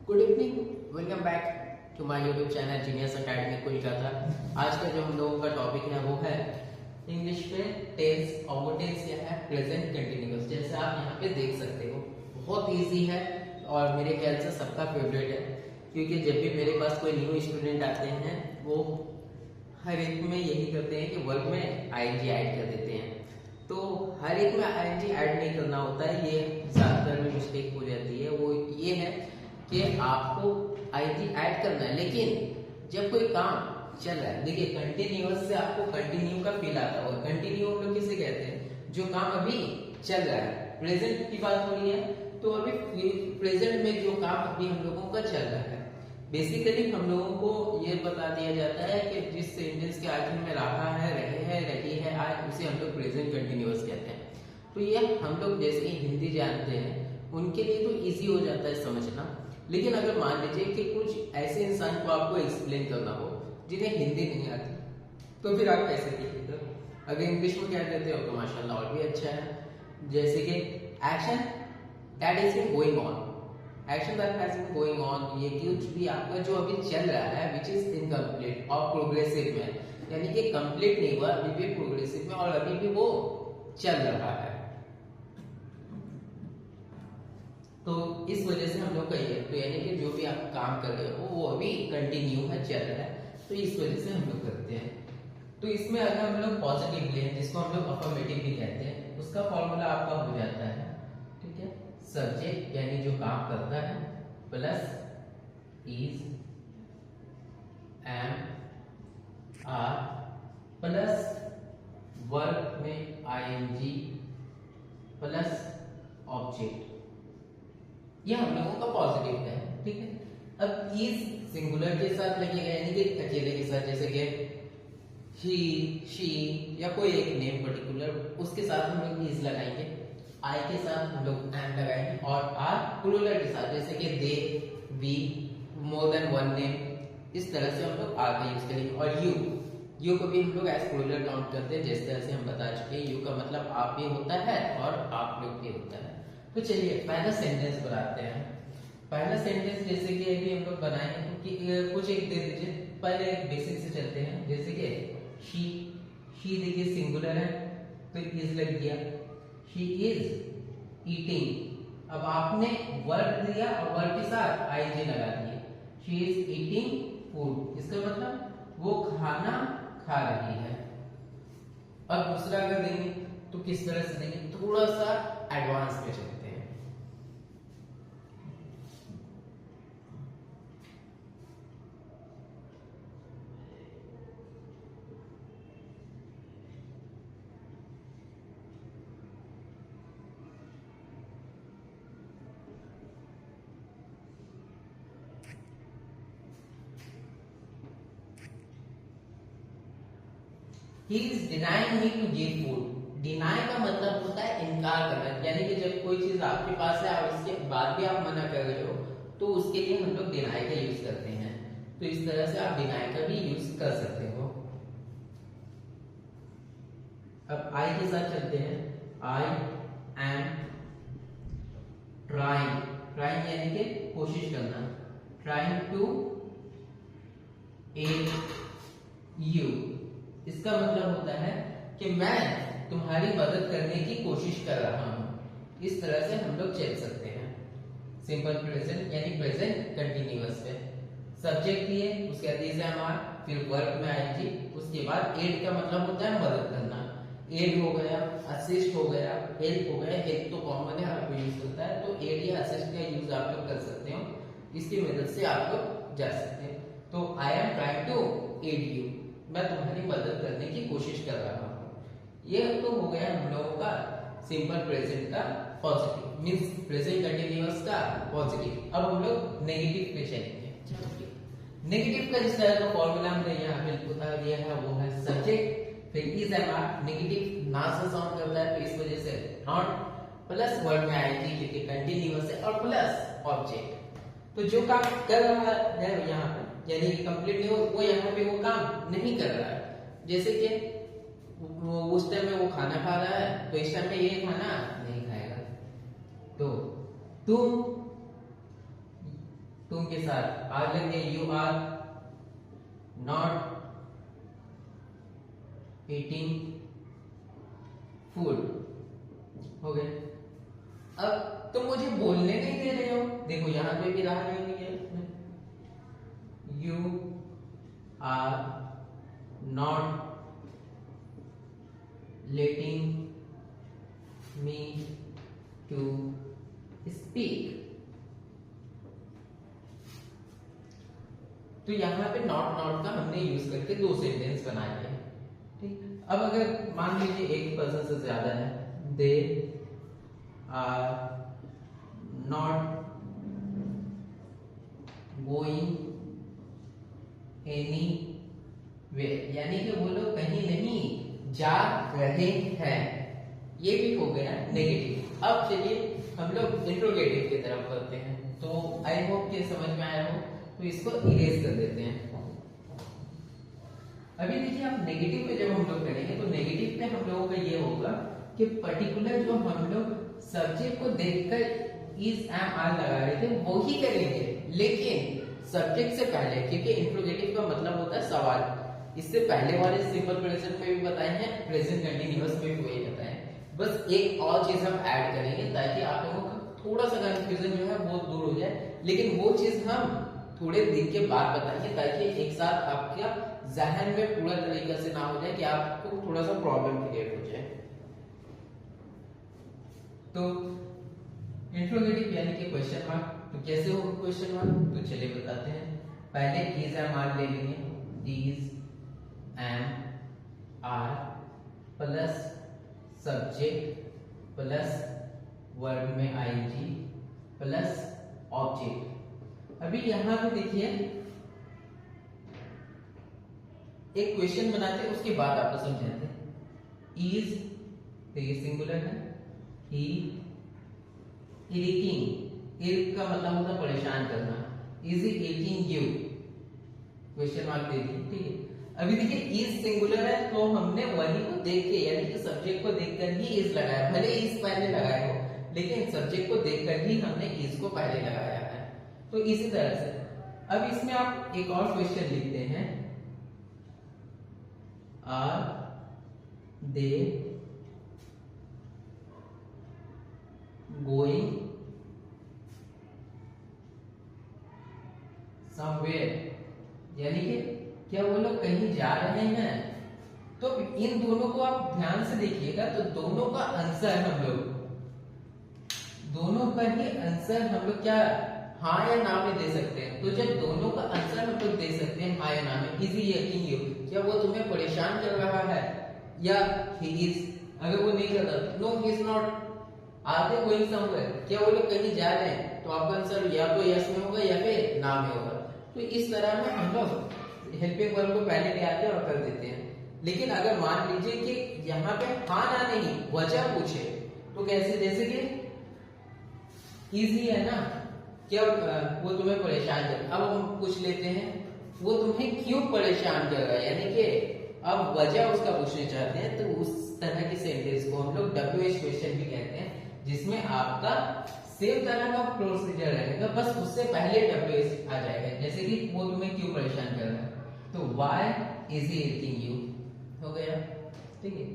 Good evening, welcome back to my YouTube channel genius academy Kolkata. आज का जो हम लोगों का टॉपिक है वो है इंग्लिश में टेंस और वो टेंस क्या है, प्रेजेंट कंटिन्यूअस। जैसे आप यहाँ पे देख सकते हो बहुत इजी है और मेरे ख्याल से सबका फेवरेट है, क्योंकि जब भी मेरे पास कोई न्यू स्टूडेंट आते हैं वो हर एक में यही करते हैं कि वर्ब में आईएनजी ऐड कर देते हैं। तो हर एक में आईएनजी ऐड नहीं करना होता है, ये ज्यादातर में मिस्टेक हो जाती है। वो ये है कि आपको आईएनजी ऐड करना है, लेकिन जब कोई काम चल रहा है, देखिए कंटिन्यूअस से आपको कंटिन्यू का फील आता होगा। कंटिन्यू हम लोग किसे कहते हैं, जो काम अभी चल रहा है। प्रेजेंट की बात हो रही है तो अभी प्रेजेंट में जो काम अभी हम लोगों का चल रहा है, बेसिकली हम लोगों को ये बता दिया जाता है कि जिस सेंटेंस के आखिर में रहा है, रहे हैं, रही है, आज, उसे हम लोग प्रेजेंट कंटिन्यूअस कहते हैं। तो ये हम लोग जैसे ही हिंदी जानते हैं उनके लिए तो इजी हो जाता है समझना। लेकिन अगर मान लीजिए कि कुछ ऐसे इंसान को आपको एक्सप्लेन करना हो जिन्हें हिंदी नहीं आती, तो फिर आप कैसे लिखिएगा। अगर इंग्लिश में कह देते हो तो माशाल्लाह और भी अच्छा है। जैसे कि action that is been going on, action that has been going on, ये कुछ भी आपका जो अभी चल रहा है विच इज इनकम्प्लीट और प्रोग्रेसिव में, यानी कि कंप्लीट नहीं हुआ, अभी भी प्रोग्रेसिव में और अभी भी वो चल रहा है। तो इस वजह से हम लोग कहिए तो यानी कि जो भी आप काम कर रहे हो वो अभी कंटिन्यू है, चल रहा है, तो इस वजह से हम लोग करते हैं। तो इसमें अगर हम लोग पॉजिटिव लें, जिसको हम लोग अफर्मेटिव भी कहते हैं, उसका फॉर्मूला आपका हो जाता है, ठीक है, सब्जेक्ट यानी जो काम करता है plus is am are plus verb में आईएनजी प्लस ऑब्जेक्ट, ये हम लोगों का पॉजिटिव है, ठीक है। अब इज सिंगुलर के साथ लगेगा, यानी कि अकेले के साथ, जैसे कि ही, शी या कोई एक नेम पर्टिकुलर, उसके साथ हम लोग इज लगाएंगे। आई के साथ हम लोग एम लगाएंगे और आर प्लूरल के साथ, जैसे कि they, we, more than one name, इस तरह से हम लोग आर का यूज करेंगे। और यू को भी हम लोग एज प्लूरल काउंट करते हैं, जिस तरह से हम बता चुके हैं। यू का मतलब आप भी होता है और आप लोग भी होता है। तो चलिए पहला सेंटेंस बनाते हैं। पहला सेंटेंस जैसे कि अभी हम लोग बनाएंगे तो कुछ एक दे दीजिए। पहले एक बेसिक से चलते हैं, जैसे कि शी देखिए सिंगुलर है तो इज लग गया, शी इज ईटिंग। अब आपने वर्ब दिया और वर्ब के साथ आईजी लगा दिए, शी इज ईटिंग फूड, इसका मतलब वो खाना खा रही है। और दूसरा अगर देंगे तो किस तरह से देंगे, थोड़ा सा एडवांस पे चलते हैं। He is denying me to give food. Deny का मतलब होता है इनकार करना, यानी कि जब कोई चीज आपके पास है और उसके बाद भी आप मना कर रहे हो तो उसके लिए हम लोग डिनाई का यूज करते हैं। तो इस तरह से आप डिनाई का भी यूज कर सकते हो। अब आई के साथ चलते हैं। आई एम ट्राइंग, ट्राइंग यानी कि कोशिश करना, ट्राइंग टू एड यू, इसका मतलब होता है कि मैं तुम्हारी मदद करने की कोशिश कर रहा हूं। इस तरह से हम लोग चल सकते हैं। सिंपल प्रेजेंट यानी प्रेजेंट कंटिन्यूअस में सब्जेक्ट दिए, उसके बाद इज एम आर, फिर वर्ब में आईएनजी, उसके बाद एड का मतलब होता है मदद करना। एड हो गया, असिस्ट हो गया, हेल्प हो गया। हेल्प तो कॉमन है, आपको यूज करता है, तो एड या असिस्ट का यूज आप लोग कर सकते हो। इसकी मदद से आप लोग जा सकते हैं। तो I am trying to aid you, मैं तुम्हारी मदद करने की कोशिश कर रहा हूँ। ये तो हो गया हम लोगों का सिंपल प्रेजेंट का पॉजिटिव, मींस प्रेजेंट कंटिन्यूअस का पॉजिटिव। अब हम लोग नेगेटिव पे चलेंगे। नेगेटिव का जिस तरह का फॉर्मूला हमने यहाँ पे बता दिया है वो है सब्जेक्ट, फिर इज एम आर, नेगेटिव ना से साउंड करता है तो इस वजह से नॉट, प्लस वर्ड में आएगी क्योंकि कंटिन्यूअस है, और प्लस ऑब्जेक्ट। तो जो काम कर रहा है यहाँ पे यानी कंप्लीट नहीं हो, वो यहाँ पे वो काम नहीं कर रहा है। जैसे कि उस टाइम में वो खाना खा रहा है तो इस टाइम में ये खाना नहीं खाएगा। तो तुम के साथ आज लेंगे you are not eating food, हो गए। अब तुम मुझे बोलने नहीं दे रहे हो, देखो यहां पे भी रहा नहीं है, you are not letting me to speak. तो यहां पे नॉट का हमने यूज करके दो सेंटेंस बनाए हैं, ठीक। अब अगर मान लीजिए एक पर्सन से ज्यादा है, they are not going any way, यानी कि वो लोग कहीं नहीं जा रहे हैं, ये भी हो गया नेगेटिव। अब चलिए हम लोग इंट्रोगेटिव की तरफ बढ़ते हैं। तो आई होप कि समझ में आया हो, तो इसको इरेज कर देते हैं। अभी देखिए आप नेगेटिव पे जब हम लोग करेंगे तो नेगेटिव पे हम लोगों का ये होगा कि पर्टिकुलर जो हम लोग सब्जेक्ट को देखकर इज एम आर लगा रहे थे वो ही करेंगे, लेकिन सब्जेक्ट से पहले, क्योंकि इंट्रोगेटिव का मतलब होता है सवाल। इससे पहले वाले सिंपल प्रेजेंट में भी बताए हैं, प्रेजेंट कंटीन्यूअस में भी वही बताए हैं। बस एक और चीज हम ऐड करेंगे ताकि आप लोगों का थोड़ा सा कंफ्यूजन जो है वो दूर हो जाए, लेकिन वो चीज हम थोड़े दिन के बाद बताएंगे ताकि एक साथ आपका जहन में पूरा तरीके से ना हो जाए कि आपको थोड़ा सा प्रॉब्लम क्रिएट हो जाए। तो इंट्रोगेटिव यानी कि क्वेश्चन मार्क, तो कैसे होगा क्वेश्चन मार्क, तो चलिए बताते हैं। पहले इज एम आर ले लेंगे, is am are plus subject plus verb में आईएनजी प्लस ऑब्जेक्ट। अभी यहां पे देखिए एक क्वेश्चन बनाते हैं, उसके बाद आपको समझाते हैं। इज तो ये सिंगुलर है, ही इरिटिंग, इरिट का मतलब होता है परेशान करना, is he irritating you, question mark दे दिए, ठीक है। अभी देखिए इज सिंगुलर है तो हमने वही को देख के यानी कि सब्जेक्ट को देखकर ही इज लगाया, भले इज पहले लगाए हो लेकिन सब्जेक्ट को देखकर ही हमने इज को पहले लगाया है। तो इसी तरह से अब इसमें आप एक और क्वेश्चन लिखते हैं, आर दे गोइंग समवेयर, यानी कि क्या वो लोग कहीं जा रहे हैं। तो इन दोनों को आप ध्यान से देखिएगा, तो दोनों का आंसर हम लोग, दोनों का ही आंसर हम लोग क्या हाँ या ना में दे सकते हैं। तो जब दोनों का आंसर हम लोग दे सकते हैं हाँ या ना में, इज ही यकीन यू, क्या वो तुम्हें परेशान कर रहा है, या ही इज, अगर वो नहीं कर रहा, no he is not, are they going somewhere, क्या वो लोग कहीं जा रहे हैं, तो आपका आंसर या तो यस में होगा या फिर ना में होगा। तो इस तरह में हम लोग हेल्पिंग वर्ब को पहले ले आते हैं और कर देते हैं। लेकिन अगर मान लीजिए कि यहाँ पे हाँ ना नहीं वजह पूछे तो कैसे, जैसे कि इजी है ना, क्या वो तुम्हें परेशान कर, अब हम पूछ लेते हैं वो तुम्हें क्यों परेशान कर रहा है, यानी कि अब वजह उसका पूछना चाहते हैं। तो उस तरह के सेंटेंस को हम लोग WH क्वेश्चन भी कहते हैं, जिसमें आपका सेम तरह का प्रोसीजर रहेगा, बस उससे पहले WH आ जाएगा। जैसे कि वो तुम्हें क्यों परेशान कर रहा है, तो why is he irritating you, हो गया, ठीक है।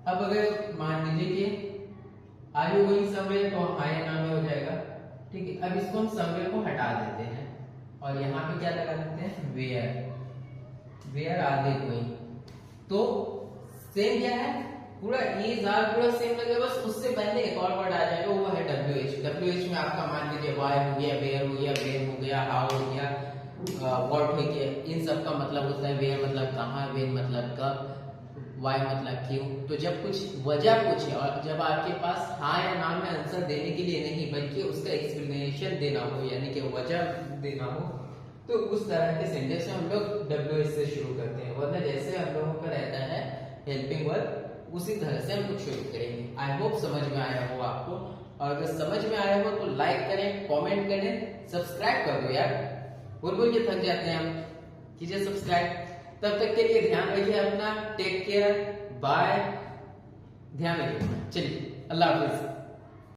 अब अगर मान लीजिए कि आर यू गोइंग समवेयर, तो हाँ या ना में हो जाएगा, ठीक है। अब इसको हम समवेयर को हटा देते हैं और यहाँ पे क्या लगा देते हैं, where, where are they going. तो सेम क्या है, पूरा इज आर पूरा सेम लगेगा, बस उससे पहले एक और वर्ड आ जाएगा, वो है WH। WH में आपका मान लीजिए वाई हो गया, वेयर हो गया, वेयर हो गया, हाउ हो गया, व्हाट हो गया। इन सब का मतलब होता है वेयर मतलब कहाँ, वेयर मतलब कब, वाई मतलब क्यों। तो जब कुछ वजह पूछे और जब आपके पास हाँ या ना में आंसर देने के लिए नहीं बल्कि उसका एक्सप्लेनेशन देना हो, यानी कि वजह देना हो, तो उस तरह के सेंटेंस में हम लोग WH से शुरू करते हैं। वरना जैसे हम लोगों का रहता है हेल्पिंग वर्ब, उसी तरह से हम लोग शुरू करेंगे। आई होप समझ में आया हो आपको, और अगर समझ में आया हो तो लाइक करें, कमेंट करें, सब्सक्राइब कर दो यार, बोल के थक जाते हैं हम, कीजिए सब्सक्राइब। तब तक के लिए ध्यान रखिए अपना, टेक केयर, बाय, ध्यान रखिए, चलिए अल्लाह हाफिज।